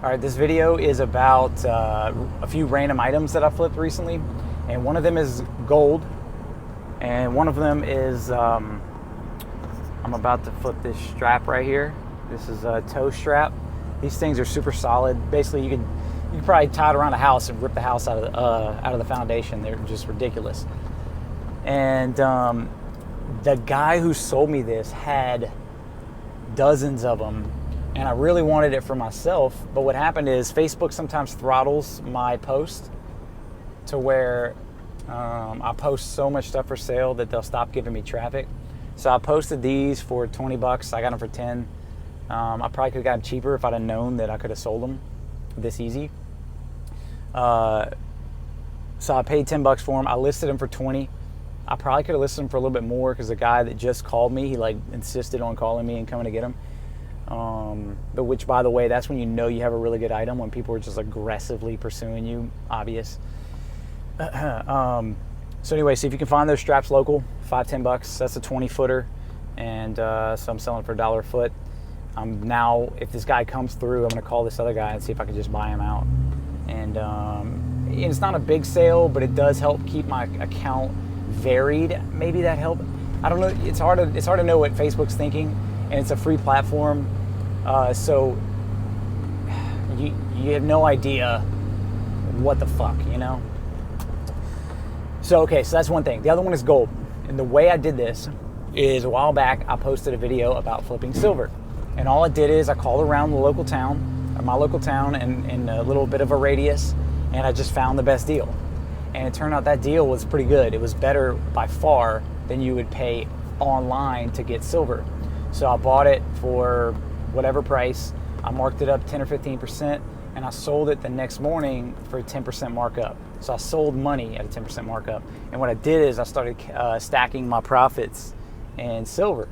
All right, this video is about a few random items that I flipped recently, and one of them is gold, and one of them is I'm about to flip this strap right here. This is a toe strap. These things are super solid. Basically, you could probably tie it around a house and rip the house out of the foundation. They're just ridiculous. And the guy who sold me this had dozens of them. And I really wanted it for myself, but what happened is Facebook sometimes throttles my post to where I post so much stuff for sale that they'll stop giving me traffic. So I posted these for 20 bucks. I got them for 10. I probably could have got them cheaper if I'd have known that I could have sold them this easy. So I paid 10 bucks for them. I listed them for 20. I probably could have listed them for a little bit more because the guy that just called me, he like insisted on calling me and coming to get them. But which, by the way, that's when you know you have a really good item, when people are just aggressively pursuing you. Obvious. So anyway, so if you can find those straps local, $5-10 bucks. That's a 20-footer, and so I'm selling for $1 a foot. Now, if this guy comes through, I'm going to call this other guy and see if I can just buy him out. And it's not a big sale, but it does help keep my account varied. Maybe that helped. I don't know. It's hard to know what Facebook's thinking, and it's a free platform, so you have no idea what the fuck, you know? So, okay, so that's one thing. The other one is gold. And the way I did this is a while back, I posted a video about flipping silver. And all I did is I called around the local town, or my local town, and in a little bit of a radius, and I just found the best deal. And it turned out that deal was pretty good. It was better by far than you would pay online to get silver. So I bought it for whatever price. I marked it up 10 or 15%, and I sold it the next morning for a 10% markup. So I sold money at a 10% markup. And what I did is I started stacking my profits in silver.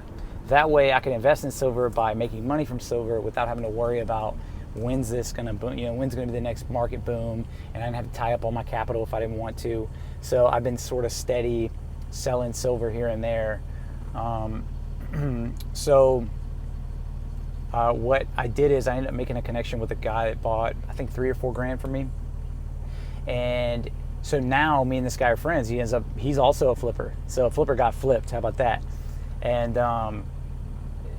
That way I could invest in silver by making money from silver without having to worry about when's this gonna boom, when's gonna be the next market boom, and I didn't have to tie up all my capital if I didn't want to. So I've been sort of steady selling silver here and there. So what I did is I ended up making a connection with a guy that bought, I think, $3 or $4 grand from me. And so now me and this guy are friends. He's also a flipper. So a flipper got flipped. How about that? And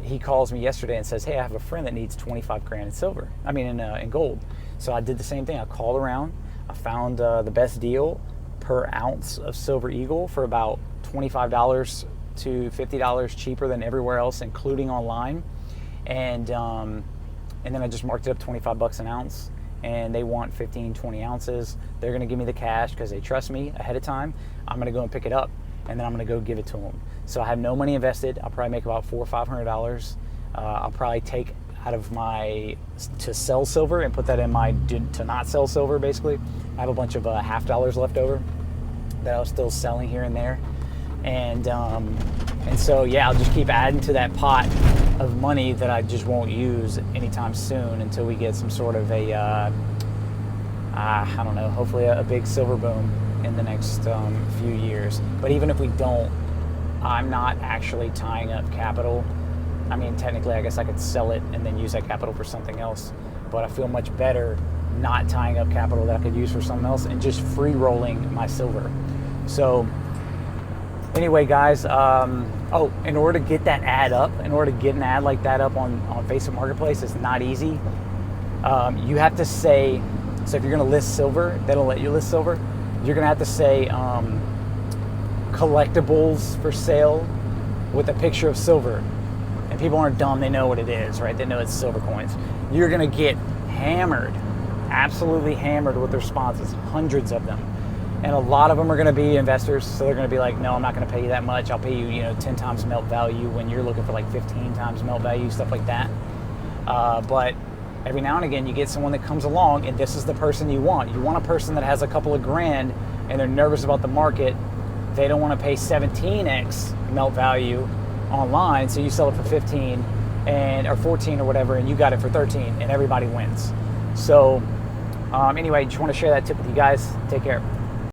he calls me yesterday and says, hey, I have a friend that needs 25 grand in silver. I mean, in gold. So I did the same thing. I called around. I found the best deal per ounce of Silver Eagle for about $25 to $50 cheaper than everywhere else, including online. And then I just marked it up 25 bucks an ounce, and they want 15, 20 ounces. They're going to give me the cash because they trust me ahead of time. I'm going to go and pick it up, and then I'm going to go give it to them. So I have no money invested. I'll probably make about $400 or $500. I'll probably take out of my to sell silver and put that in my to not sell silver, basically. I have a bunch of half dollars left over that I was still selling here and there. And so, yeah, I'll just keep adding to that pot of money that I just won't use anytime soon until we get some sort of a, I don't know, hopefully a big silver boom in the next few years. But even if we don't, I'm not actually tying up capital. I mean, technically, I guess I could sell it and then use that capital for something else. But I feel much better not tying up capital that I could use for something else and just free rolling my silver. So anyway, guys, in order to get that ad up, in order to get an ad like that up on Facebook Marketplace, it's not easy. You have to say, so if you're going to list silver, they don't let you list silver. You're going to have to say collectibles for sale with a picture of silver. And people aren't dumb, they know what it is, right? They know it's silver coins. You're going to get hammered, absolutely hammered with responses, hundreds of them. And a lot of them are going to be investors, so they're going to be like, no, I'm not going to pay you that much. I'll pay you, 10 times melt value when you're looking for like 15 times melt value, stuff like that. But every now and again, you get someone that comes along, and this is the person you want. You want a person that has a couple of grand, and they're nervous about the market. They don't want to pay 17x melt value online, so you sell it for 15 or 14 or whatever, and you got it for 13, and everybody wins. So anyway, just want to share that tip with you guys. Take care.